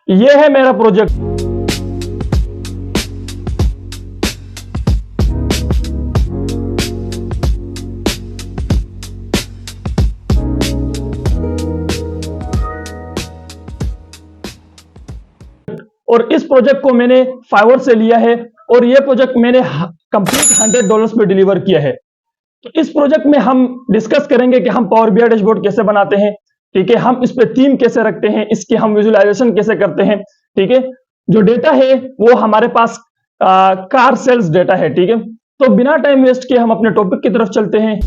ये है मेरा प्रोजेक्ट। और इस प्रोजेक्ट को मैंने फाइवर से लिया है और ये प्रोजेक्ट मैंने कंप्लीट $100 पे डिलीवर किया है। तो इस प्रोजेक्ट में हम डिस्कस करेंगे कि हम पावर बीआई डैशबोर्ड कैसे बनाते हैं, ठीक है, हम इस पे थीम कैसे रखते हैं, इसकी हम विजुअलाइजेशन कैसे करते हैं, ठीक है। जो डेटा है वो हमारे पास कार सेल्स डेटा है, ठीक है। तो बिना टाइम वेस्ट किए हम अपने टॉपिक की तरफ चलते हैं।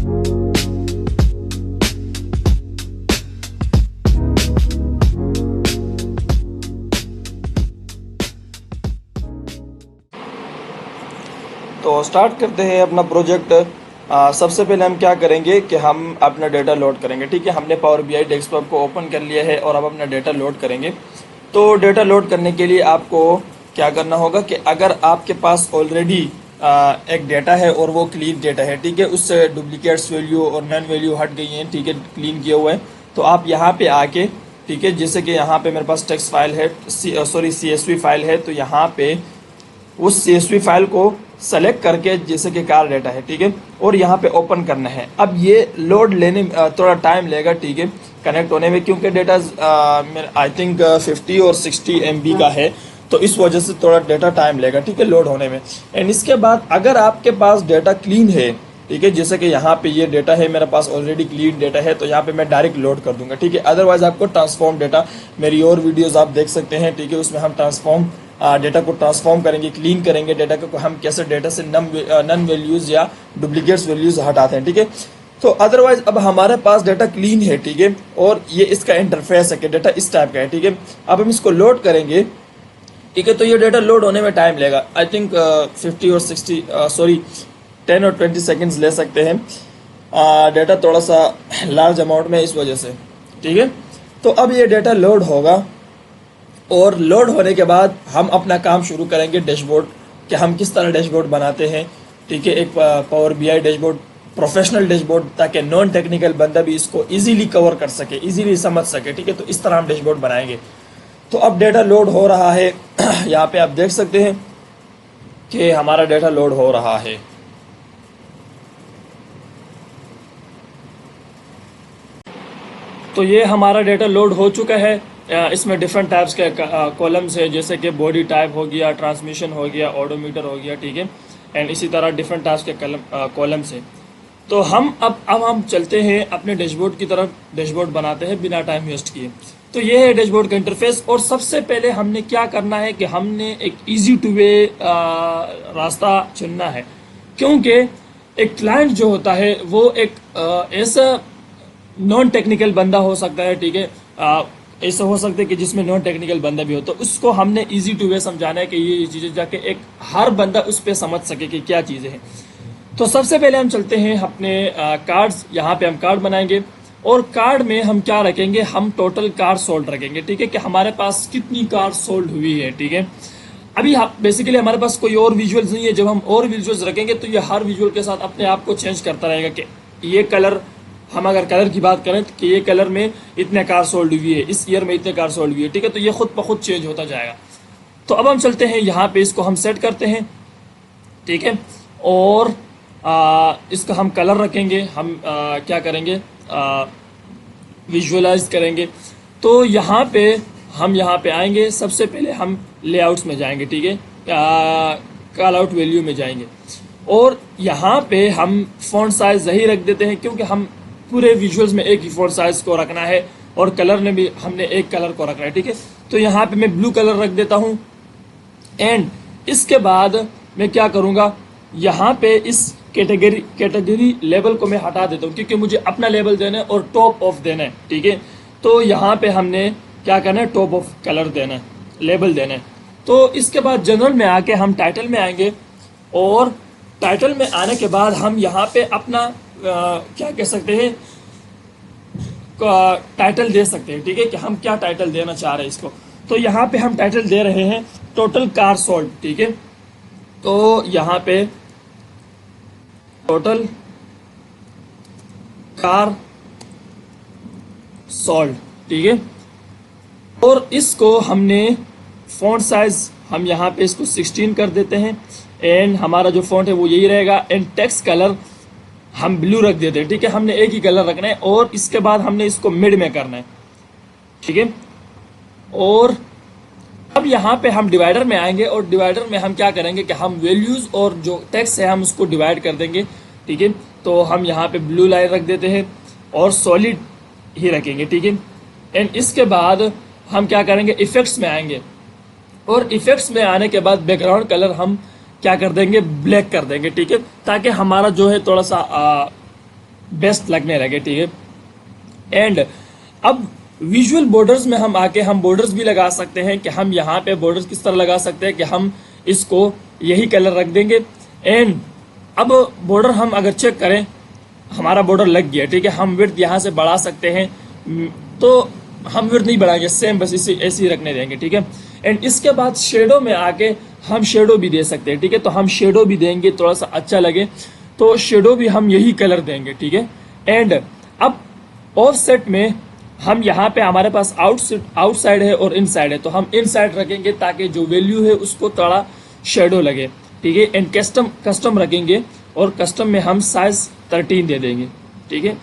तो स्टार्ट करते हैं अपना प्रोजेक्ट। सबसे पहले हम क्या करेंगे कि हम अपना डेटा लोड करेंगे, ठीक है। हमने पावर बीआई डेस्कटॉप को ओपन कर लिया है और अब अपना डेटा लोड करेंगे। तो डेटा लोड करने के लिए आपको क्या करना होगा कि अगर आपके पास ऑलरेडी एक डेटा है और वो क्लीन डेटा है, ठीक है, उससे डुप्लीकेट्स वैल्यू और नन वैल्यू हट गई हैं, ठीक है, क्लीन किया हुआ है, तो आप यहाँ पे आके, ठीक है, जैसे कि यहाँ पे मेरे पास टेक्स्ट फाइल है, CSV फाइल है, तो यहाँ पे उस CSV फाइल को सेलेक्ट करके जैसे कि कार डेटा है, ठीक है, और यहाँ पे ओपन करना है। अब ये लोड लेने थोड़ा टाइम लेगा, ठीक है, कनेक्ट होने में, क्योंकि डेटा आई थिंक 50 और 60 MB का है, तो इस वजह से थोड़ा डेटा टाइम लेगा, ठीक है, लोड होने में। एंड इसके बाद अगर आपके पास डेटा क्लीन है, ठीक है, जैसे कि यहाँ पे ये डेटा है मेरे पास ऑलरेडी क्लीन डेटा है, तो यहाँ पे मैं डायरेक्ट लोड कर दूंगा, ठीक है। अदरवाइज आपको ट्रांसफॉर्म डेटा, मेरी और वीडियोस आप देख सकते हैं, ठीक है, उसमें हम ट्रांसफॉर्म डेटा को ट्रांसफॉर्म करेंगे, क्लीन करेंगे डेटा को, हम कैसे डेटा से नन वैल्यूज या डुप्लीकेट्स वैल्यूज हटाते हैं, ठीक है। तो अदरवाइज अब हमारे पास डेटा क्लीन है, ठीक है, और ये इसका इंटरफेस है कि डेटा इस टाइप का है, ठीक है। अब हम इसको लोड करेंगे, ठीक है, तो ये डेटा लोड होने में टाइम लेगा, आई थिंक 50 और 60 10 और 20 सेकेंड्स ले सकते हैं। डेटा थोड़ा सा लार्ज अमाउंट में इस वजह से, ठीक है। तो अब ये डेटा लोड होगा और लोड होने के बाद हम अपना काम शुरू करेंगे डैशबोर्ड, कि हम किस तरह डैशबोर्ड बनाते हैं, ठीक है, एक power BI dashboard, professional dashboard, ताकि नॉन टेक्निकल बंदा भी इसको इजीली कवर कर सके, इजीली समझ सके, ठीक है। तो इस तरह हम डैशबोर्ड बनाएंगे। तो अब डेटा लोड हो रहा है यहाँ पे आप देख सकते हैं कि हमारा डेटा लोड हो रहा है। तो ये हमारा डेटा लोड हो चुका है। इसमें डिफरेंट टाइप्स के कॉलम्स है, जैसे कि बॉडी टाइप हो गया, ट्रांसमिशन हो गया, ऑडोमीटर हो गया, ठीक है, एंड इसी तरह डिफरेंट टाइप्स के कॉलम्स है। तो हम अब हम चलते हैं अपने डैशबोर्ड की तरफ, डैशबोर्ड बनाते हैं बिना टाइम वेस्ट किए। तो ये है डैशबोर्ड का इंटरफेस। और सबसे पहले हमने क्या करना है कि हमने एक इजी टू वे रास्ता चुनना है, क्योंकि एक क्लाइंट जो होता है वो एक ऐसा नॉन टेक्निकल बंदा हो सकता है, ठीक है, ऐसा हो सकता है कि जिसमें नॉन टेक्निकल बंदा भी हो, तो उसको हमने इजी टू वे समझाना है कि ये चीज़ें, जाके एक हर बंदा उस पर समझ सके कि क्या चीज़ें हैं। तो सबसे पहले हम चलते हैं अपने कार्ड्स, यहाँ पे हम कार्ड बनाएंगे और कार्ड में हम क्या रखेंगे, हम टोटल कार सोल्ड रखेंगे, ठीक है, कि हमारे पास कितनी कार सोल्ड हुई है, ठीक है। अभी बेसिकली हमारे पास कोई और विजुअल्स नहीं है। जब हम और विजुअल्स रखेंगे तो ये हर विजुअल के साथ अपने आप को चेंज करता रहेगा कि ये कलर, हम अगर कलर की बात करें कि ये कलर में इतने कार सोल्ड हुई है, इस ईयर में इतने कार सोल्ड हुई है, ठीक है, तो ये खुद ब खुद चेंज होता जाएगा। तो अब हम चलते हैं यहाँ पे, इसको हम सेट करते हैं, ठीक है, और इसका हम कलर रखेंगे, हम क्या करेंगे, विजुअलाइज करेंगे। तो यहाँ पे हम यहाँ पे आएंगे, सबसे पहले हम लेआउट्स में जाएंगे, ठीक है, कॉल आउट वैल्यू में जाएंगे और यहाँ पे हम फॉन्ट साइज यही रख देते हैं, क्योंकि हम पूरे विजुअल्स में एक ही फॉन्ट साइज को रखना है और कलर में भी हमने एक कलर को रखना है, ठीक है। तो यहाँ पे मैं ब्लू कलर रख देता हूँ। एंड इसके बाद मैं क्या करूँगा, यहाँ पे इस कैटेगरी लेबल को मैं हटा देता हूँ, क्योंकि मुझे अपना लेबल देना है और टॉप ऑफ देना है, ठीक है। तो यहाँ पे हमने क्या करना है, टॉप ऑफ कलर देना है, लेबल देना है। तो इसके बाद जनरल में आके हम टाइटल में आएंगे और टाइटल में आने के बाद हम यहाँ पे अपना क्या कह सकते हैं, टाइटल दे सकते हैं, ठीक है, कि हम क्या टाइटल देना चाह रहे हैं इसको। तो यहाँ पे हम टाइटल दे रहे हैं टोटल कार सोल्ड, ठीक है। तो यहाँ पे टोटल कार सोल्ड, ठीक है। और इसको हमने फॉन्ट साइज हम यहाँ पे इसको 16 कर देते हैं एंड हमारा जो फॉन्ट है वो यही रहेगा एंड टेक्स्ट कलर हम ब्लू रख देते हैं। ठीक है, हमने एक ही कलर रखना है और इसके बाद हमने इसको मिड में करना है। ठीक है, और अब यहाँ पे हम डिवाइडर में आएंगे और डिवाइडर में हम क्या करेंगे कि हम वैल्यूज और जो टेक्स्ट है हम उसको डिवाइड कर देंगे। ठीक है, तो हम यहाँ पे ब्लू लाइन रख देते हैं और सॉलिड ही रखेंगे। ठीक है, एंड इसके बाद हम क्या करेंगे, इफेक्ट्स में आएंगे और इफेक्ट्स में आने के बाद बैकग्राउंड कलर हम क्या कर देंगे, ब्लैक कर देंगे। ठीक है, ताकि हमारा जो है थोड़ा सा बेस्ट लगने लगे। ठीक है, एंड अब विजुअल बॉर्डर्स में हम आके हम बॉर्डर्स भी लगा सकते हैं कि हम यहाँ पे बॉर्डर्स किस तरह लगा सकते हैं कि हम इसको यही कलर रख देंगे। एंड अब बॉर्डर हम अगर चेक करें, हमारा बॉर्डर लग गया। ठीक है, हम विड्थ यहाँ से बढ़ा सकते हैं, तो हम विड्थ नहीं बढ़ाएंगे, सेम बस इसे ऐसे ही रखने देंगे। ठीक है, एंड इसके बाद शेडो में आके हम शेडो भी दे सकते हैं। ठीक है, तो हम शेडो भी देंगे, थोड़ा सा अच्छा लगे तो शेडो भी हम यही कलर देंगे। ठीक है, एंड अब ऑफसेट में हम यहाँ पे हमारे पास आउटसाइड है और इनसाइड है, तो हम इनसाइड रखेंगे ताकि जो वैल्यू है उसको थोड़ा शेडो लगे। ठीक है, एंड कस्टम रखेंगे और कस्टम में हम साइज 13 दे देंगे। ठीक है,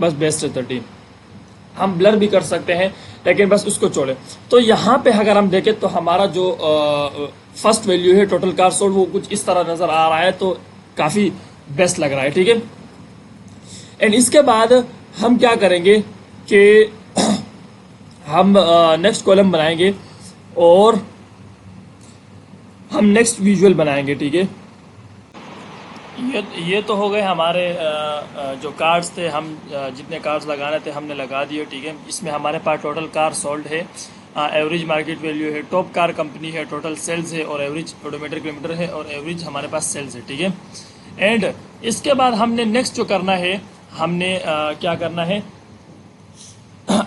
बस बेस्ट है 13। हम ब्लर भी कर सकते हैं लेकिन बस उसको छोड़े। तो यहाँ पे अगर हम देखें तो हमारा जो फर्स्ट वैल्यू है टोटल कार सोल्ड वो कुछ इस तरह नजर आ रहा है, तो काफी बेस्ट लग रहा है। ठीक है, एंड इसके बाद हम क्या करेंगे कि हम नेक्स्ट कॉलम बनाएंगे और हम नेक्स्ट विजुअल बनाएंगे। ठीक है, ये तो हो गए हमारे जो कार्ड्स थे, हम जितने कार्ड्स लगाने थे हमने लगा दिए। ठीक है, इसमें हमारे पास टोटल कार सोल्ड है, एवरेज मार्केट वैल्यू है, टॉप कार कंपनी है, टोटल सेल्स है और एवरेज ओडोमीटर किलोमीटर है और एवरेज हमारे पास सेल्स है। ठीक है, एंड इसके बाद हमने नेक्स्ट जो करना है, हमने क्या करना है,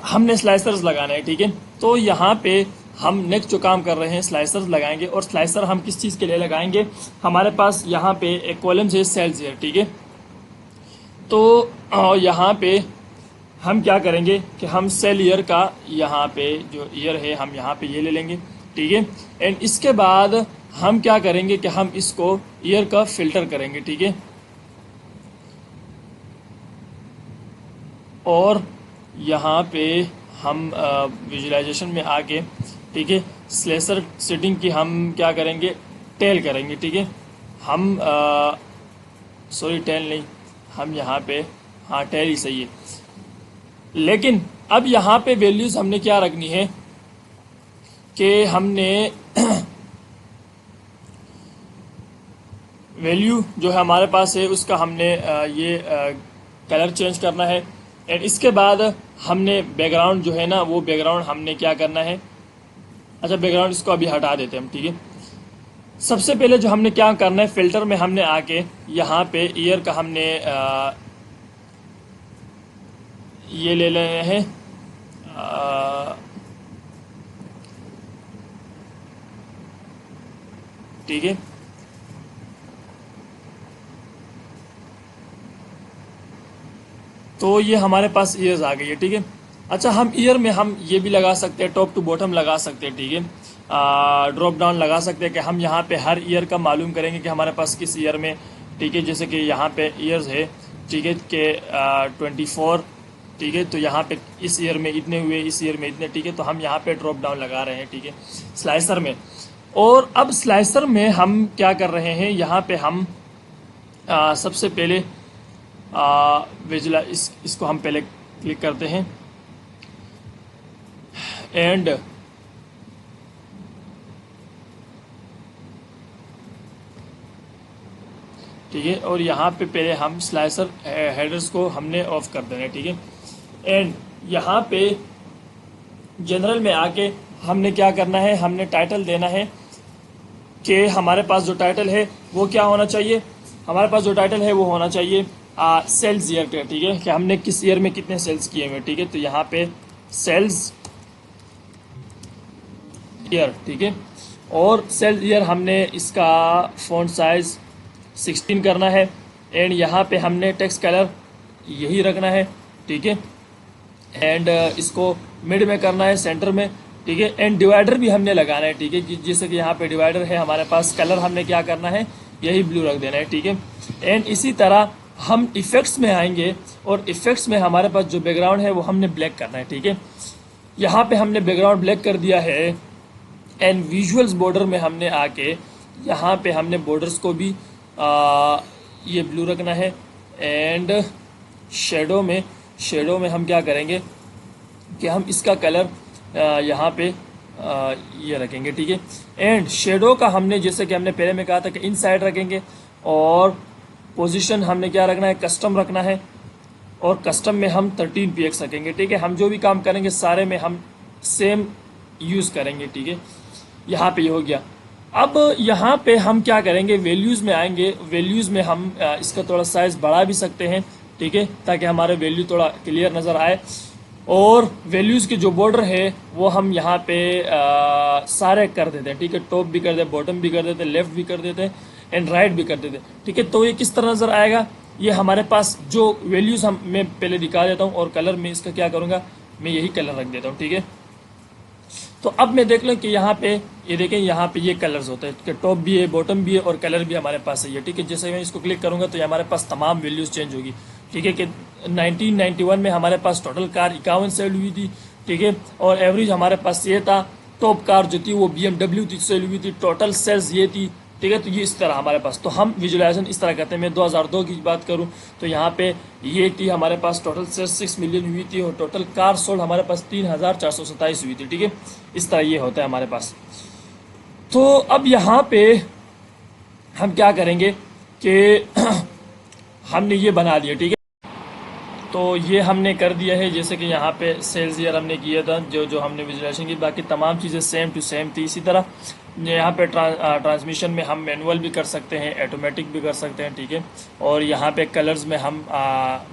हमने स्लाइसर्स लगाना है। ठीक है, तो यहाँ पे हम नेक्स्ट जो काम कर रहे हैं स्लाइसर्स लगाएंगे और स्लाइसर हम किस चीज़ के लिए लगाएंगे, हमारे पास यहाँ पे एक कॉलम है सेल्स ईयर। ठीक है, तो यहाँ पे हम क्या करेंगे कि हम सेल ईयर का यहाँ पे जो ईयर है हम यहाँ पे ये ले लेंगे। ठीक है, एंड इसके बाद हम क्या करेंगे कि हम इसको ईयर का फिल्टर करेंगे। ठीक है, और यहाँ पे हम विजुलाइजेशन में आके, ठीक है, स्लेसर सेटिंग की हम क्या करेंगे, टेल करेंगे। ठीक है, हम सॉरी टेल नहीं, हम यहाँ पे हाँ टेल ही सही है। लेकिन अब यहाँ पे वैल्यूज हमने क्या रखनी है कि हमने वैल्यू जो है हमारे पास है उसका हमने ये कलर चेंज करना है। एंड इसके बाद हमने बैकग्राउंड जो है ना, वो बैकग्राउंड हमने क्या करना है, अच्छा बैकग्राउंड इसको अभी हटा देते हैं हम। ठीक है, सबसे पहले जो हमने क्या करना है, फिल्टर में हमने आके यहाँ पे ईयर का हमने ये ले लेने हैं, ठीक है, तो ये हमारे पास ईयर्स आ गई है। ठीक है, अच्छा हम ईयर में हम ये भी लगा सकते हैं, टॉप टू बॉटम लगा सकते हैं। ठीक है, ड्रॉप डाउन लगा सकते हैं कि हम यहाँ पे हर ईयर का मालूम करेंगे कि हमारे पास किस ईयर में। ठीक है, जैसे कि यहाँ पे ईयर्स है, ठीक है, कि 24। ठीक है, तो यहाँ पे इस ईयर में इतने हुए, इस ईयर में इतने। ठीक है, तो हम यहाँ पे ड्रॉप डाउन लगा रहे हैं। ठीक है, स्लाइसर में। और अब स्लाइसर में हम क्या कर रहे हैं, यहाँ पे हम सबसे पहले इसको हम पहले क्लिक करते हैं एंड ठीक है, और यहाँ पे पहले हम स्लाइसर हेडर्स को हमने ऑफ कर देना है। ठीक है, एंड यहाँ पे जनरल में आके हमने क्या करना है, हमने टाइटल देना है कि हमारे पास जो टाइटल है वो क्या होना चाहिए, हमारे पास जो टाइटल है वो होना चाहिए सेल्स ईयर का। ठीक है, कि हमने किस ईयर में कितने सेल्स किए हुए। ठीक है, तो यहाँ पे सेल्स ईयर। ठीक है, और सेल्स ईयर हमने इसका फॉन्ट साइज 16 करना है एंड यहाँ पे हमने टेक्स्ट कलर यही रखना है। ठीक है, एंड इसको मिड में करना है, सेंटर में, ठीक है। एंड डिवाइडर भी हमने लगाना है, ठीक है, जैसे कि यहाँ पे डिवाइडर है हमारे पास, कलर हमने क्या करना है, यही ब्लू रख देना है, ठीक है। एंड इसी तरह हम इफेक्ट्स में आएंगे और इफेक्ट्स में हमारे पास जो बैकग्राउंड है वो हमने ब्लैक करना है, ठीक है। यहाँ पे हमने बैकग्राउंड ब्लैक कर दिया है। एंड विजुअल्स बॉर्डर में हमने आके यहाँ पे हमने बॉर्डर्स को भी ये ब्लू रखना है। एंड शेडो में हम क्या करेंगे कि हम इसका कलर यहाँ पे ये रखेंगे, ठीक है। एंड शेडो का हमने, जैसे कि हमने पहले में कहा था कि इनसाइड रखेंगे, और पोजीशन हमने क्या रखना है, कस्टम रखना है, और कस्टम में हम 13px रखेंगे, ठीक है। हम जो भी काम करेंगे सारे में हम सेम यूज़ करेंगे, ठीक है। यहाँ पे ये हो गया। अब यहाँ पे हम क्या करेंगे, वैल्यूज़ में आएंगे। वैल्यूज़ में हम इसका थोड़ा साइज़ बढ़ा भी सकते हैं, ठीक है, ताकि हमारे वैल्यू थोड़ा क्लियर नज़र आए। और वैल्यूज़ के जो बॉर्डर है वो हम यहाँ पे सारे कर देते हैं, ठीक है। टॉप भी कर देते, बॉटम भी कर देते, लेफ्ट भी कर देते एंड राइट भी कर देते, ठीक है। तो ये किस तरह नज़र आएगा, ये हमारे पास जो वैल्यूज़ हम मैं पहले दिखा देता हूँ, और कलर में इसका क्या करूँगा, मैं यही कलर रख देता हूँ, ठीक है। तो अब मैं देख लूँ कि यहाँ पे ये देखें, यहाँ पे ये कलर्स होते हैं कि टॉप भी है, बॉटम भी है, और कलर भी हमारे पास है ये, ठीक है। जैसे मैं इसको क्लिक करूँगा तो ये हमारे पास तमाम वैल्यूज़ चेंज होगी, ठीक है। कि 1991 में हमारे पास टोटल कार 51 सेल हुई थी, ठीक है, और एवरेज हमारे पास ये था। टॉप कार जो थी वो BMW थी, सेल हुई थी, टोटल सेल्स ये थी, ठीक है। तो ये इस तरह हमारे पास, तो हम विजुलाइजेशन इस तरह करते हैं। मैं 2002 की बात करूं तो यहाँ पे ये थी हमारे पास टोटल सेल्स 6 मिलियन हुई थी, और टोटल कार सोल्ड हमारे पास 3427 हुई थी, ठीक है। इस तरह ये होता है हमारे पास। तो अब यहाँ पे हम क्या करेंगे कि हमने ये बना दिया, ठीक है। तो ये हमने कर दिया है, जैसे कि यहाँ पे सेल्स ईयर हमने किया था, जो हमने विजुलाइजेशन की, बाकी तमाम चीज़ें सेम टू सेम थी। इसी तरह यहाँ पे ट्रांसमिशन में हम मैनुअल भी कर सकते हैं, ऑटोमेटिक भी कर सकते हैं, ठीक है। और यहाँ पे कलर्स में हम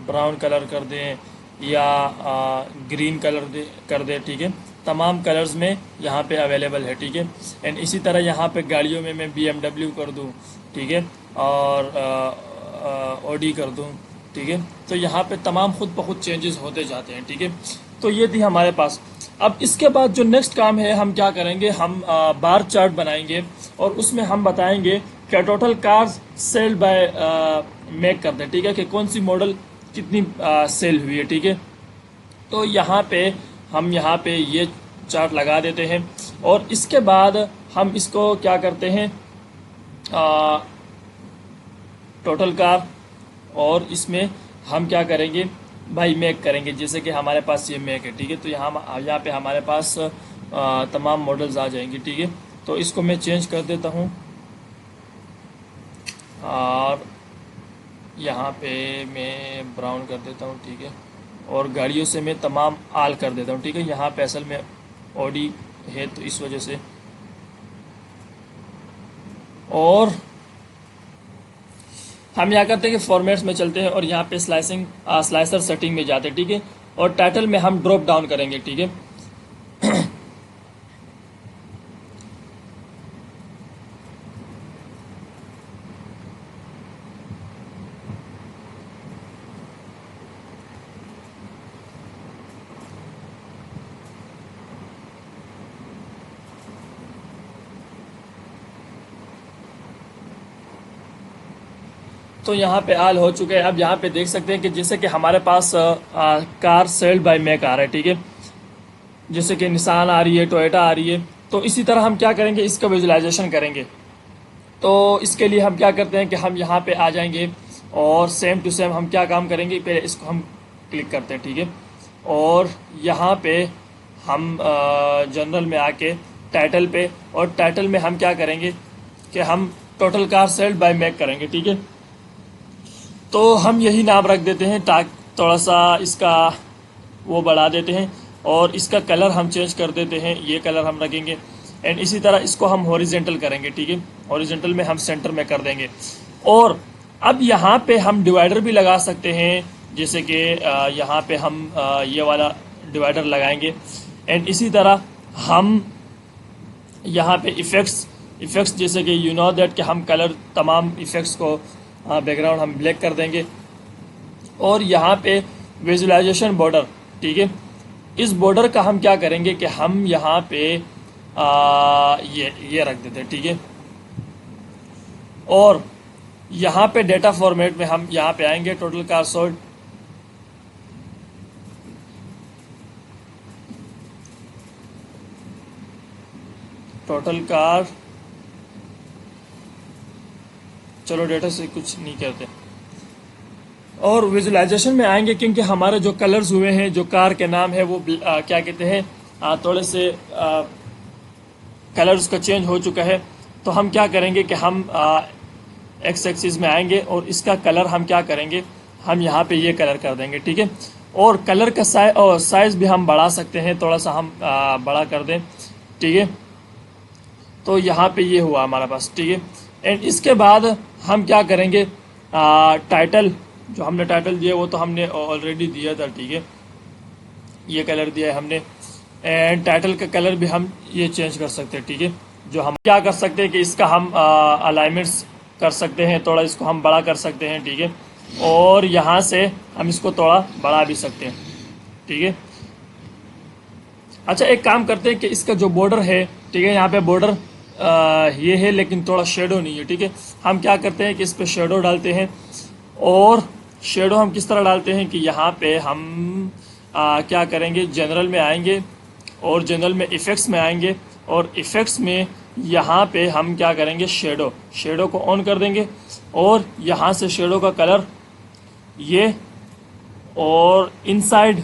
ब्राउन कलर कर दें या ग्रीन कलर कर दें, ठीक है। तमाम कलर्स में यहाँ पे अवेलेबल है, ठीक है। एंड इसी तरह यहाँ पे गाड़ियों में मैं BMW कर दूँ, ठीक है, और ऑडी कर दूँ, ठीक है। तो यहाँ पे तमाम खुद ब खुद चेंजेस होते जाते हैं, ठीक है। तो ये थी हमारे पास। अब इसके बाद जो नेक्स्ट काम है, हम क्या करेंगे, हम बार चार्ट बनाएंगे, और उसमें हम बताएंगे कि total cars sale by make करते हैं, ठीक है, कि कौन सी मॉडल कितनी सेल हुई है, ठीक है। तो यहाँ पे हम यहाँ पे ये चार्ट लगा देते हैं, और इसके बाद हम इसको क्या करते हैं, टोटल कार, और इसमें हम क्या करेंगे भाई, मैक करेंगे। जैसे कि हमारे पास ये मैक है, ठीक है। तो यहाँ पे हमारे पास तमाम मॉडल्स आ जाएंगे, ठीक है। तो इसको मैं चेंज कर देता हूँ, और यहाँ पे मैं ब्राउन कर देता हूँ, ठीक है। और गाड़ियों से मैं तमाम आल कर देता हूँ, ठीक है। यहाँ पे असल में ऑडी है तो इस वजह से। और हम यहाँ करते हैं कि फॉर्मेट्स में चलते हैं, और यहाँ पे स्लाइसर सेटिंग में जाते हैं, ठीक है। और टाइटल में हम ड्रॉप डाउन करेंगे, ठीक है। तो यहाँ पे आल हो चुके हैं। अब यहाँ पे देख सकते हैं कि जैसे कि हमारे पास car sold by make a रहा है, ठीक है। जैसे कि निसान आ रही है, टोयोटा आ रही है। तो इसी तरह हम क्या करेंगे, इसका विजुलाइजेशन करेंगे। तो इसके लिए हम क्या करते हैं कि हम यहाँ पे आ जाएंगे, और सेम टू सेम हम क्या काम करेंगे, पहले इसको हम क्लिक करते हैं, ठीक है। और यहाँ पे हम जनरल में आके टाइटल पे, और टाइटल में हम क्या करेंगे कि हम total car sold by make करेंगे, ठीक है। तो हम यही नाम रख देते हैं, थोड़ा सा इसका वो बढ़ा देते हैं, और इसका कलर हम चेंज कर देते हैं, ये कलर हम रखेंगे। एंड इसी तरह इसको हम हॉरिजेंटल करेंगे, ठीक है। हॉरिजेंटल में हम सेंटर में कर देंगे। और अब यहाँ पे हम डिवाइडर भी लगा सकते हैं, जैसे कि यहाँ पे हम ये वाला डिवाइडर लगाएंगे। एंड इसी तरह हम यहाँ पे इफ़ेक्ट्स जैसे कि यू नो दैट कि हम कलर तमाम इफ़ेक्ट्स को बैकग्राउंड हम ब्लैक कर देंगे। और यहाँ पे विजुलाइजेशन बॉर्डर, ठीक है, इस बॉर्डर का हम क्या करेंगे कि हम यहाँ पे ये रख देते हैं, ठीक है। और यहाँ पे डेटा फॉर्मेट में हम यहाँ पे आएंगे, total car sold, total car, चलो डेटा से कुछ नहीं करते, और विजुलाइजेशन में आएंगे क्योंकि हमारे जो कलर्स हुए हैं, जो कार के नाम है वो क्या कहते हैं, थोड़े से कलर्स का चेंज हो चुका है। तो हम क्या करेंगे कि हम एक्स एक्सिस में आएंगे और इसका कलर हम क्या करेंगे, हम यहाँ पे ये कलर कर देंगे, ठीक है। और कलर का साइज भी हम बढ़ा सकते हैं, थोड़ा सा हम बड़ा कर दें, ठीक है। तो यहाँ पे ये हुआ हमारे पास, ठीक है। एंड इसके बाद हम क्या करेंगे, टाइटल, जो हमने टाइटल दिया वो तो हमने ऑलरेडी दिया था, ठीक है। ये कलर दिया है हमने, एंड टाइटल का कलर भी हम ये चेंज कर सकते हैं, ठीक है। जो हम क्या कर सकते हैं कि इसका हम अलाइनमेंट्स कर सकते हैं, थोड़ा इसको हम बड़ा कर सकते हैं, ठीक है। और यहाँ से हम इसको थोड़ा बढ़ा भी सकते हैं, ठीक है। अच्छा, एक काम करते हैं कि इसका जो बॉर्डर है, ठीक है, यहाँ पे बॉर्डर ये है लेकिन थोड़ा शेडो नहीं है, ठीक है। हम क्या करते हैं कि इस पे शेडो डालते हैं, और शेडो हम किस तरह डालते हैं कि यहाँ पे हम क्या करेंगे, जनरल में आएंगे और जनरल में इफ़ेक्ट्स में आएंगे, और इफ़ेक्ट्स में यहाँ पे हम क्या करेंगे, शेडो को ऑन कर देंगे, और यहाँ से शेडो का कलर ये, और इनसाइड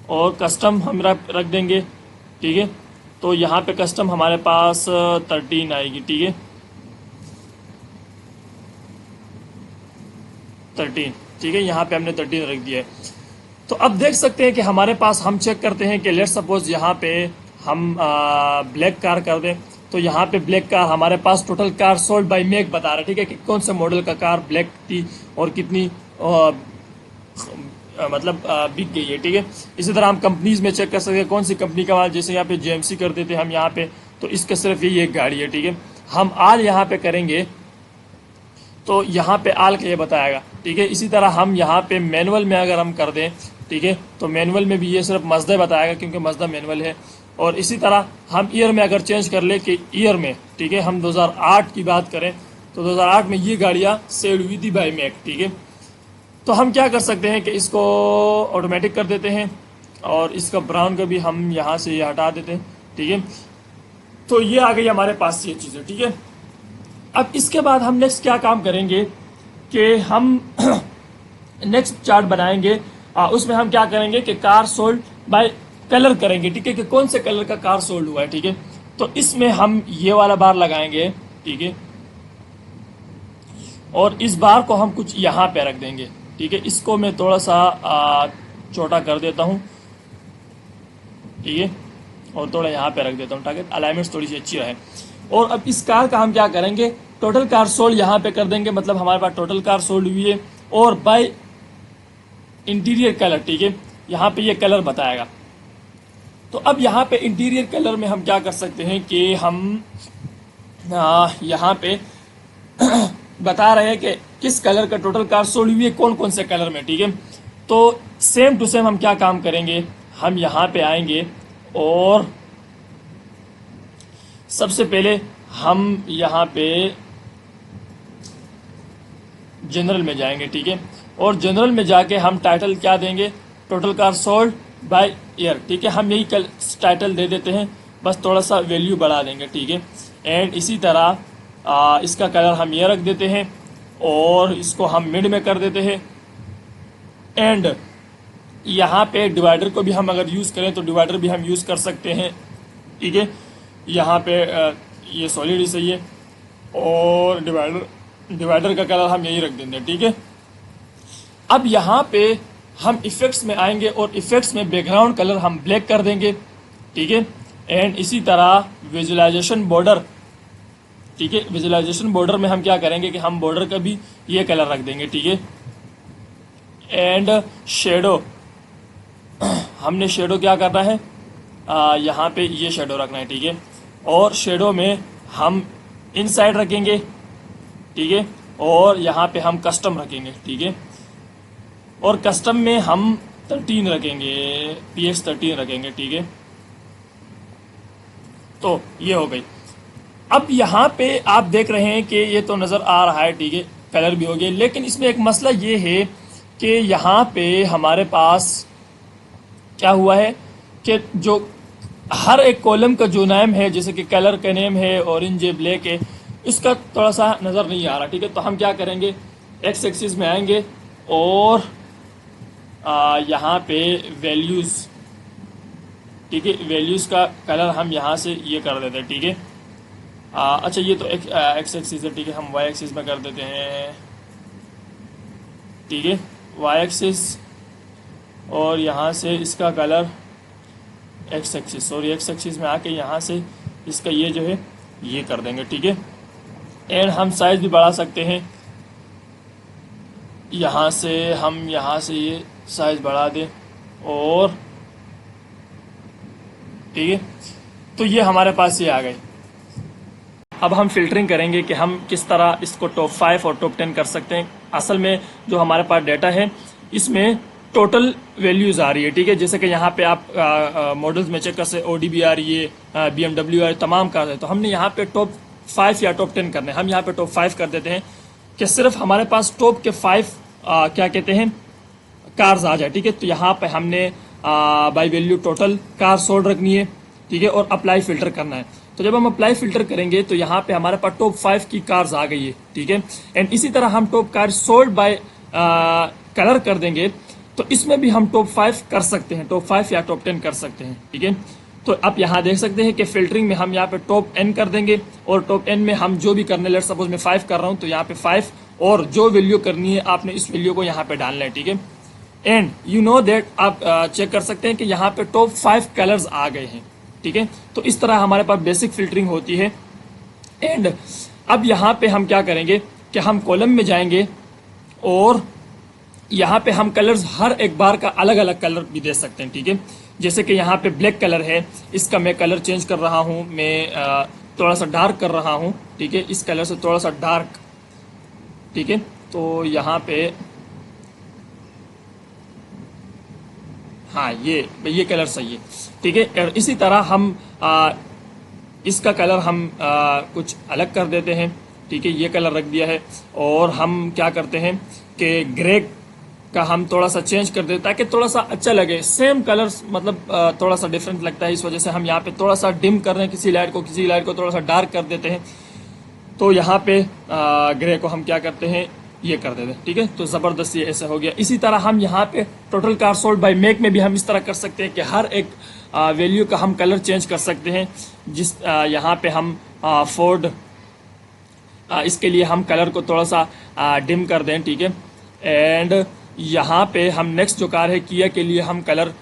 और कस्टम हम रख देंगे, ठीक है। तो यहाँ पे कस्टम हमारे पास 13 आएगी, ठीक है, 13, ठीक है। यहाँ पे हमने 13 रख दिया है। तो अब देख सकते हैं कि हमारे पास, हम चेक करते हैं कि लेट सपोज यहाँ पे हम ब्लैक कार कर दें, तो यहाँ पे ब्लैक कार हमारे पास total car sold by make बता रहा है, ठीक है, कि कौन से मॉडल का कार ब्लैक थी और कितनी मतलब बिक गई है, ठीक है। इसी तरह हम कंपनीज में चेक कर सकते हैं कौन सी कंपनी का माल, जैसे यहाँ पे जेएमसी कर देते हैं हम यहाँ पे, तो इसका सिर्फ यही एक गाड़ी है, ठीक है। हम आल यहाँ पे करेंगे तो यहाँ पे आल का ये बताएगा, ठीक है। इसी तरह हम यहाँ पे मैनुअल में अगर हम कर दें, ठीक है, तो मैनुअल में भी ये सिर्फ मजदा बताएगा क्योंकि मजदा मैनुअल है। और इसी तरह हम ईयर में अगर चेंज कर ले कि ईयर में, ठीक है, हम 2008 की बात करें तो 2008 में ये गाड़ियाँ सेल हुई थी बाय मैक, ठीक है। तो हम क्या कर सकते हैं कि इसको ऑटोमेटिक कर देते हैं, और इसका ब्राउन का भी हम यहाँ से ये हटा देते हैं, ठीक है। तो ये आ गई हमारे पास ये चीज़ें, ठीक है। अब इसके बाद हम नेक्स्ट क्या काम करेंगे कि हम नेक्स्ट चार्ट बनाएंगे, उसमें हम क्या करेंगे कि कार सोल्ड बाय कलर करेंगे, ठीक है, कि कौन से कलर का कार सोल्ड हुआ है, ठीक है। तो इसमें हम ये वाला बार लगाएंगे, ठीक है, और इस बार को हम कुछ यहाँ पे रख देंगे, ठीक है। इसको मैं थोड़ा सा छोटा कर देता हूँ, ठीक है, और थोड़ा यहाँ पे रख देता हूँ ताकि अलाइनमेंट्स थोड़ी सी अच्छी रहे। और अब इस कार का हम क्या करेंगे, टोटल कार सोल्ड यहाँ पे कर देंगे, मतलब हमारे पास टोटल कार सोल्ड हुई है, और बाय इंटीरियर कलर, ठीक है, यहाँ पे ये कलर बताएगा। तो अब यहाँ पे इंटीरियर कलर में हम क्या कर सकते हैं कि हम यहाँ पे बता रहे हैं कि किस कलर का टोटल कार सोल्ड हुई है, कौन कौन से कलर में, ठीक है। तो सेम टू सेम हम क्या काम करेंगे, हम यहाँ पे आएंगे और सबसे पहले हम यहाँ पे जनरल में जाएंगे, ठीक है, और जनरल में जाके हम टाइटल क्या देंगे, total car sold by year, ठीक है। हम यही टाइटल दे देते हैं, बस थोड़ा सा वैल्यू बढ़ा देंगे, ठीक है। एंड इसी तरह इसका कलर हम ये रख देते हैं, और इसको हम मिड में कर देते हैं। एंड यहाँ पे डिवाइडर को भी हम अगर यूज़ करें तो डिवाइडर भी हम यूज़ कर सकते हैं, ठीक है। यहाँ पे ये सॉलिड ही सही है, और डिवाइडर का कलर हम यही रख देंगे, ठीक है। अब यहाँ पे हम इफ़ेक्ट्स में आएंगे, और इफ़ेक्ट्स में बैकग्राउंड कलर हम ब्लैक कर देंगे, ठीक है। एंड इसी तरह विजुलाइजेशन बॉर्डर, ठीक है, विजुलाइजेशन बॉर्डर में हम क्या करेंगे कि हम बॉर्डर का भी ये कलर रख देंगे, ठीक है। एंड शेडो, हमने शेडो क्या करना है, यहाँ पे ये शेडो रखना है, ठीक है। और शेडो में हम इनसाइड रखेंगे, ठीक है, और यहाँ पे हम कस्टम रखेंगे, ठीक है। और कस्टम में हम 13 रखेंगे, PX13 रखेंगे, ठीक है। तो ये हो गई। अब यहाँ पे आप देख रहे हैं कि ये तो नज़र आ रहा है, ठीक है, कलर भी हो गया, लेकिन इसमें एक मसला ये है कि यहाँ पे हमारे पास क्या हुआ है कि जो हर एक कॉलम का जो नेम है, जैसे कि कलर का नेम है, ऑरेंज है, ब्लैक है, इसका थोड़ा सा नज़र नहीं आ रहा, ठीक है। तो हम क्या करेंगे, एक्स एक्सिस में आएंगे और यहाँ पे वैल्यूज़, ठीक है, वैल्यूज़ का कलर हम यहाँ से ये कर देते हैं, ठीक है। अच्छा ये तो एक्स एक्सिस है, ठीक है, हम वाई एक्सिस में कर देते हैं, ठीक है, वाई एक्सिस, और यहाँ से इसका कलर एक्स एक्सिस, और एक्स एक्सिस में आके यहाँ से इसका ये जो है ये कर देंगे, ठीक है। एंड हम साइज़ भी बढ़ा सकते हैं, यहाँ से हम यहाँ से ये साइज़ बढ़ा दें, और ठीक है, तो ये हमारे पास ये आ गए। अब हम फिल्टरिंग करेंगे कि हम किस तरह इसको टॉप 5 और टॉप 10 कर सकते हैं। असल में जो हमारे पास डेटा है इसमें टोटल वैल्यूज़ आ रही है, ठीक है। जैसे कि यहाँ पे आप मॉडल्स में चेक कर सकते, ODB आ रही है, BMW आ रही है, तमाम कार है। तो हमने यहाँ पे टॉप 5 या टॉप 10 करने, हम यहाँ पे टॉप 5 कर देते हैं कि सिर्फ हमारे पास टॉप के 5 क्या कहते हैं कार्स आ जाए, ठीक है। तो यहाँ पे हमने by value total car sold रखनी है, ठीक है, और अप्लाई फिल्टर करना है। तो जब हम अप्लाई फिल्टर करेंगे तो यहाँ पे हमारे पास टॉप 5 की कार्स आ गई है, ठीक है। एंड इसी तरह हम top car sold bye colour कर देंगे, तो इसमें भी हम टॉप 5 कर सकते हैं, टॉप 5 या टॉप 10 कर सकते हैं, ठीक है। तो आप यहाँ देख सकते हैं कि फिल्टरिंग में हम यहाँ पे टॉप n कर देंगे, और टॉप n में हम जो भी करने, लेट सपोज मैं 5 कर रहा हूँ, तो यहाँ पे 5 और जो वैल्यू करनी है आपने इस वैल्यू को यहाँ पे डालना है, ठीक है। एंड यू नो दैट आप चेक कर सकते हैं कि यहाँ पे टॉप 5 कलर्स आ गए हैं, ठीक है। तो इस तरह हमारे पास बेसिक फिल्टरिंग होती है। एंड अब यहाँ पे हम क्या करेंगे कि हम कॉलम में जाएंगे, और यहाँ पे हम कलर्स हर एक बार का अलग अलग कलर भी दे सकते हैं, ठीक है। जैसे कि यहाँ पे ब्लैक कलर है, इसका मैं कलर चेंज कर रहा हूँ, मैं थोड़ा सा डार्क कर रहा हूँ, ठीक है, इस कलर से थोड़ा सा डार्क, ठीक है। तो यहाँ पे हाँ ये कलर सही है, ठीक है। और इसी तरह हम इसका कलर हम कुछ अलग कर देते हैं, ठीक है, ये कलर रख दिया है। और हम क्या करते हैं कि ग्रे का हम थोड़ा सा चेंज कर देते हैं ताकि थोड़ा सा अच्छा लगे। सेम कलर्स मतलब थोड़ा सा डिफरेंट लगता है, इस वजह से हम यहाँ पे थोड़ा सा डिम कर रहे हैं, किसी लाइट को थोड़ा सा डार्क कर देते हैं। तो यहाँ पे ग्रे को हम क्या करते हैं, ये कर देते हैं, ठीक है। तो ज़बरदस्त ये ऐसा हो गया। इसी तरह हम यहाँ पे total car sold by make में भी हम इस तरह कर सकते हैं कि हर एक वैल्यू का हम कलर चेंज कर सकते हैं। जिस यहाँ पे हम फोर्ड, इसके लिए हम कलर को थोड़ा सा डिम कर दें, ठीक है। एंड यहाँ पे हम नेक्स्ट जो कार है किया के लिए हम कलर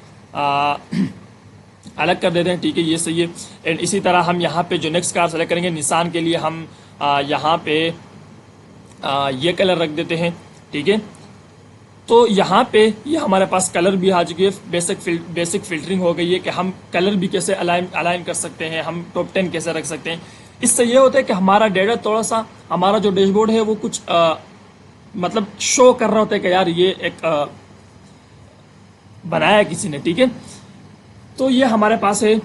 अलग कर देते हैं, ठीक है, ये सही है। एंड इसी तरह हम यहाँ पे जो नेक्स्ट कार सेलेक्ट करेंगे, निसान के लिए हम यहाँ पे ये कलर रख देते हैं, ठीक है। तो यहाँ पे ये हमारे पास कलर भी आ चुकी है, बेसिक फिल्टरिंग हो गई है कि हम कलर भी कैसे अलाइन कर सकते हैं, हम टॉप 10 कैसे रख सकते हैं। इससे ये होता है कि हमारा डेटा थोड़ा सा, हमारा जो डैशबोर्ड है वो कुछ मतलब शो कर रहा होता है कि यार ये एक बनाया किसी ने, ठीक है। तो ये हमारे पास है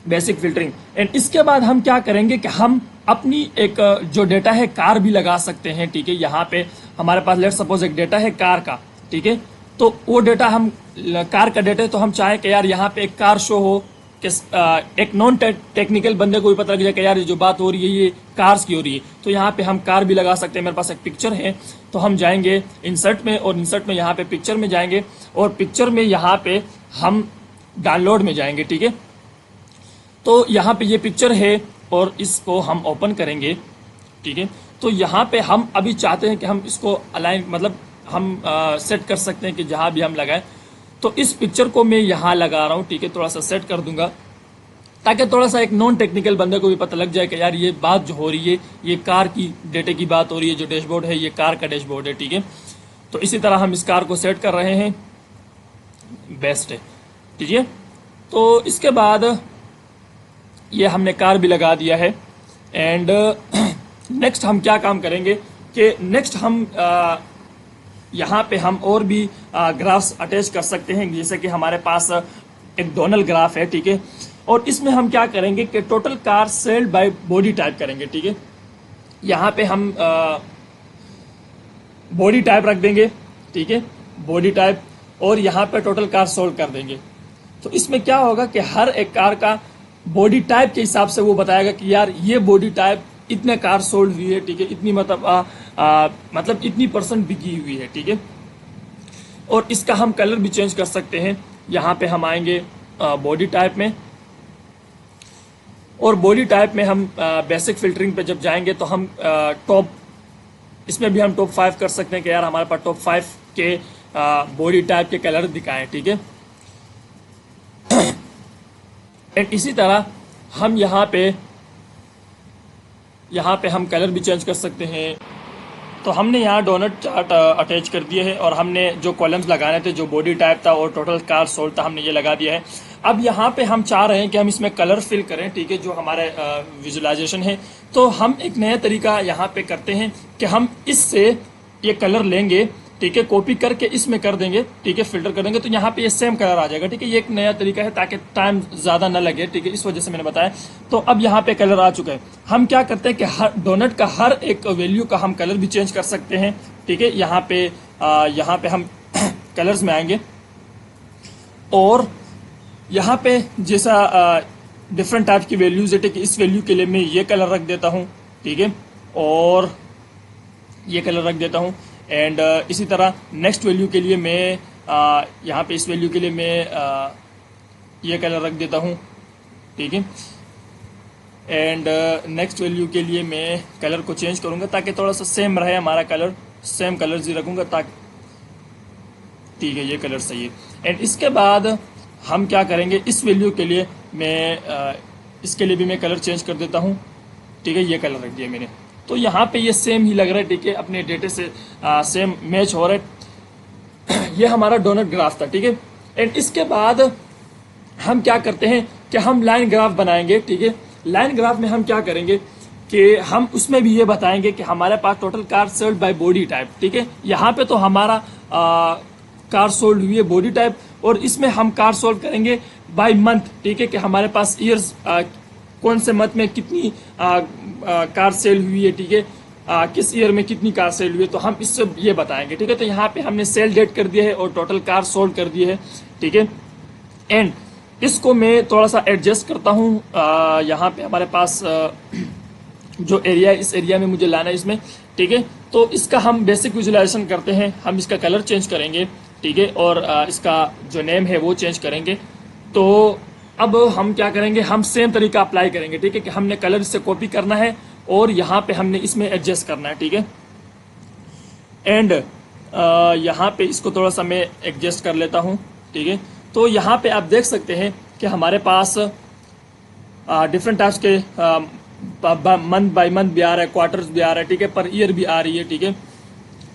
बेसिक फिल्टरिंग। एंड इसके बाद हम क्या करेंगे कि हम अपनी एक जो डेटा है कार भी लगा सकते हैं, ठीक है। यहाँ पे हमारे पास लेट सपोज एक डेटा है कार का, ठीक है। तो वो डेटा हम कार का डेटा है, तो हम चाहें कि यार यहाँ पे एक कार शो हो कि एक नॉन टेक्निकल बंदे को भी पता लग जाए कि यार ये जो बात हो रही है ये कार्स की हो रही है। तो यहाँ पे हम कार भी लगा सकते हैं। मेरे पास एक पिक्चर है, तो हम जाएंगे इंसर्ट में, और इंसर्ट में यहाँ पे पिक्चर में जाएंगे, और पिक्चर में यहाँ पे हम डाउनलोड में जाएंगे, ठीक है। तो यहाँ पे ये पिक्चर है और इसको हम ओपन करेंगे, ठीक है। तो यहाँ पे हम अभी चाहते हैं कि हम इसको अलाइन, मतलब हम सेट कर सकते हैं कि जहाँ भी हम लगाएं। तो इस पिक्चर को मैं यहाँ लगा रहा हूँ, ठीक है, थोड़ा सा सेट कर दूंगा ताकि थोड़ा सा एक नॉन टेक्निकल बंदे को भी पता लग जाए कि यार ये बात जो हो रही है ये कार की डेटे की बात हो रही है, जो डैशबोर्ड है ये कार का डैशबोर्ड है, ठीक है। तो इसी तरह हम इस कार को सेट कर रहे हैं, बेस्ट है, ठीक है। तो इसके बाद ये हमने कार भी लगा दिया है। एंड नेक्स्ट हम क्या काम करेंगे कि नेक्स्ट हम यहाँ पे हम और भी ग्राफ्स अटैच कर सकते हैं, जैसे कि हमारे पास एक डोनल ग्राफ है, ठीक है। और इसमें हम क्या करेंगे कि total car sold bye body type करेंगे, ठीक है। यहाँ पे हम बॉडी टाइप रख देंगे, ठीक है, बॉडी टाइप, और यहाँ पे टोटल कार सोल्ड कर देंगे। तो इसमें क्या होगा कि हर एक कार का बॉडी टाइप के हिसाब से वो बताएगा कि यार ये बॉडी टाइप इतने कार सोल्ड हुई है, ठीक है, इतनी मतलब इतनी परसेंट बिकी हुई है, ठीक है। और इसका हम कलर भी चेंज कर सकते हैं। यहाँ पे हम आएंगे बॉडी टाइप में, और बॉडी टाइप में हम बेसिक फिल्टरिंग पे जब जाएंगे तो हम टॉप, इसमें भी हम टॉप 5 कर सकते हैं कि यार हमारे पास टॉप 5 के बॉडी टाइप के कलर दिखाएं, ठीक है। एंड इसी तरह हम यहाँ पे हम कलर भी चेंज कर सकते हैं। तो हमने यहाँ डोनट चार्ट अटैच कर दिए है, और हमने जो कॉलम्स लगाने थे, जो बॉडी टाइप था और टोटल कार सोल्ड था, हमने ये लगा दिया है। अब यहाँ पे हम चाह रहे हैं कि हम इसमें कलर फिल करें, ठीक है, जो हमारे विजुअलाइजेशन है। तो हम एक नया तरीका यहाँ पे करते हैं कि हम इससे ये कलर लेंगे, ठीक है, कॉपी करके इसमें कर देंगे, ठीक है, फिल्टर कर देंगे, तो यहाँ पे ये सेम कलर आ जाएगा, ठीक है। ये एक नया तरीका है ताकि टाइम ज़्यादा ना लगे, ठीक है, इस वजह से मैंने बताया। तो अब यहाँ पे कलर आ चुका है। हम क्या करते हैं कि हर डोनट का हर एक वैल्यू का हम कलर भी चेंज कर सकते हैं, ठीक है। यहाँ पे हम कलर्स में आएंगे, और यहाँ पे जैसा डिफरेंट टाइप की वैल्यूज है, ठीक है, इस वैल्यू के लिए मैं ये कलर रख देता हूँ, ठीक है, और ये कलर रख देता हूँ। एंड इसी तरह नेक्स्ट वैल्यू के लिए मैं यहाँ पे इस वैल्यू के लिए मैं ये कलर रख देता हूँ, ठीक है। एंड नेक्स्ट वैल्यू के लिए मैं कलर को चेंज करूँगा ताकि थोड़ा सा सेम रहे हमारा कलर, सेम कलर्स ही रखूँगा ताकि, ठीक है, ये कलर सही है। एंड इसके बाद हम क्या करेंगे, इस वैल्यू के लिए मैं इसके लिए भी मैं कलर चेंज कर देता हूँ, ठीक है, ये कलर रख दिया मैंने। तो यहाँ पे ये सेम ही लग रहा है, ठीक है, अपने डेटे से सेम मैच हो रहा है। ये हमारा डोनट ग्राफ था, ठीक है। एंड इसके बाद हम क्या करते हैं कि हम लाइन ग्राफ बनाएंगे, ठीक है। लाइन ग्राफ में हम क्या करेंगे कि हम उसमें भी ये बताएंगे कि हमारे पास total car sold by body type, ठीक है। यहाँ पे तो हमारा कार सोल्ड हुई है बॉडी टाइप, और इसमें हम कार सोल्व करेंगे बाय मंथ, ठीक है, कि हमारे पास ईयर्स कौन से मंथ में कितनी कार सेल हुई है, ठीक है, किस ईयर में कितनी कार सेल हुई है, तो हम इससे ये बताएंगे, ठीक है। तो यहाँ पे हमने सेल डेट कर दिया है और टोटल कार सोल्ड कर दिए है, ठीक है। एंड इसको मैं थोड़ा सा एडजस्ट करता हूँ। यहाँ पे हमारे पास जो एरिया है, इस एरिया में मुझे लाना है इसमें, ठीक है। तो इसका हम बेसिक विजुअलाइजेशन करते हैं, हम इसका कलर चेंज करेंगे, ठीक है, और इसका जो नेम है वो चेंज करेंगे। तो अब हम क्या करेंगे, हम सेम तरीका अप्लाई करेंगे, ठीक है, कि हमने कलर इससे कॉपी करना है और यहाँ पे हमने इसमें एडजस्ट करना है, ठीक है। एंड यहाँ पे इसको थोड़ा सा मैं एडजस्ट कर लेता हूँ, ठीक है। तो यहाँ पे आप देख सकते हैं कि हमारे पास डिफरेंट टाइप्स के मंथ बाय मंथ भी आ रहा है, क्वार्टर्स भी आ रहा है, ठीक है, पर ईयर भी आ रही है, ठीक है,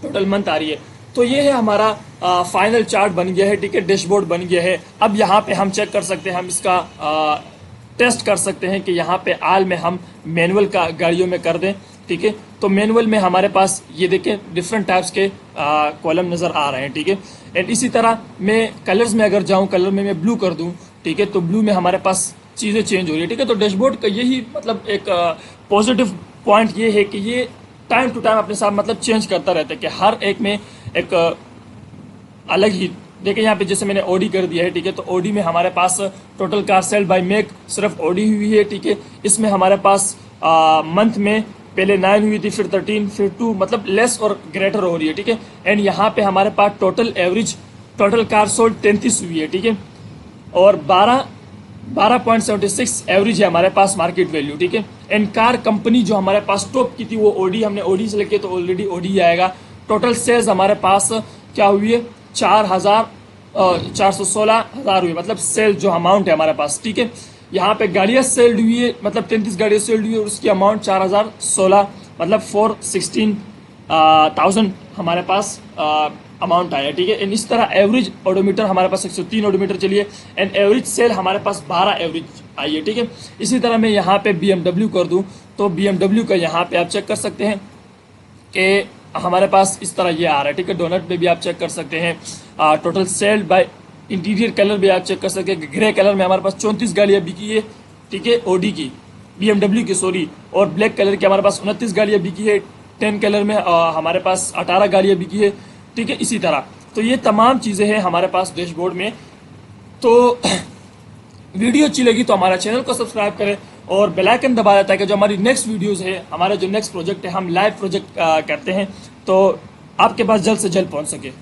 टोटल मंथ आ रही है। तो ये है हमारा फाइनल चार्ट बन गया है, ठीक है, डैशबोर्ड बन गया है। अब यहाँ पे हम चेक कर सकते हैं, हम इसका टेस्ट कर सकते हैं कि यहाँ पे आल में हम मैनुअल का गाड़ियों में कर दें, ठीक है। तो मैनुअल में हमारे पास ये देखें डिफरेंट टाइप्स के कॉलम नज़र आ रहे हैं, ठीक है। एंड इसी तरह मैं कलर्स में अगर जाऊँ, कलर में मैं ब्लू कर दूँ, ठीक है, तो ब्लू में हमारे पास चीज़ें चेंज हो रही है, ठीक है। तो डैशबोर्ड का यही मतलब एक पॉजिटिव पॉइंट ये है कि ये टाइम टू टाइम अपने साथ मतलब चेंज करता रहता है, कि हर एक में एक अलग ही, देखिए यहाँ पे जैसे मैंने ओडी कर दिया है, ठीक है। तो ओडी में हमारे पास total car sale by make सिर्फ ओडी हुई है, ठीक है। इसमें हमारे पास मंथ में पहले 9 हुई थी, फिर 13, फिर 2, मतलब लेस और ग्रेटर हो रही है, ठीक है। एंड यहाँ पे हमारे पास total average total car sold 33 हुई है, ठीक है, और 12.76 एवरेज है हमारे पास मार्केट वैल्यू, ठीक है। एंड कार कंपनी जो हमारे पास टॉप की थी वो ओडी, हमने ओडी से लेके तो ऑलरेडी ओडी आएगा। टोटल सेल्स हमारे पास क्या हुई है, 416,000 हुई, मतलब सेल जो अमाउंट है हमारे पास, ठीक है। यहाँ पे गाड़ियाँ सेल्ड हुई है, मतलब 33 गाड़ियाँ सेल्ड हुई है और उसकी अमाउंट 4016, मतलब 416,000 हमारे पास अमाउंट आया, ठीक है। एंड इस तरह एवरेज ओडोमीटर हमारे पास 103 ओडोमीटर चलिए, एंड एवरेज सेल हमारे पास 12 एवरेज आई है, ठीक है। इसी तरह मैं यहाँ पे BMW कर दूँ तो BMW का यहाँ पे आप चेक कर सकते हैं कि हमारे पास इस तरह ये आ रहा है, ठीक है। डोनट में भी आप चेक कर सकते हैं। Total sailed bye interior colour भी आप चेक कर सकते हैं। ग्रे कलर में हमारे पास 34 गाड़ियाँ बिकी है, ठीक है, ओडी की, BMW की सॉरी। और ब्लैक कलर की हमारे पास 29 गाड़ियाँ बिकी है। 10 कलर में हमारे पास 18 गाड़ियाँ बिकी है, ठीक है, इसी तरह। तो ये तमाम चीज़ें हैं हमारे पास डैशबोर्ड में। तो वीडियो अच्छी लगी तो हमारा चैनल को सब्सक्राइब करें और बेल आइकन दबा दें, ताकि जो हमारी नेक्स्ट वीडियोस है, हमारा जो नेक्स्ट प्रोजेक्ट है, हम लाइव प्रोजेक्ट करते हैं, तो आपके पास जल्द से जल्द पहुंच सके।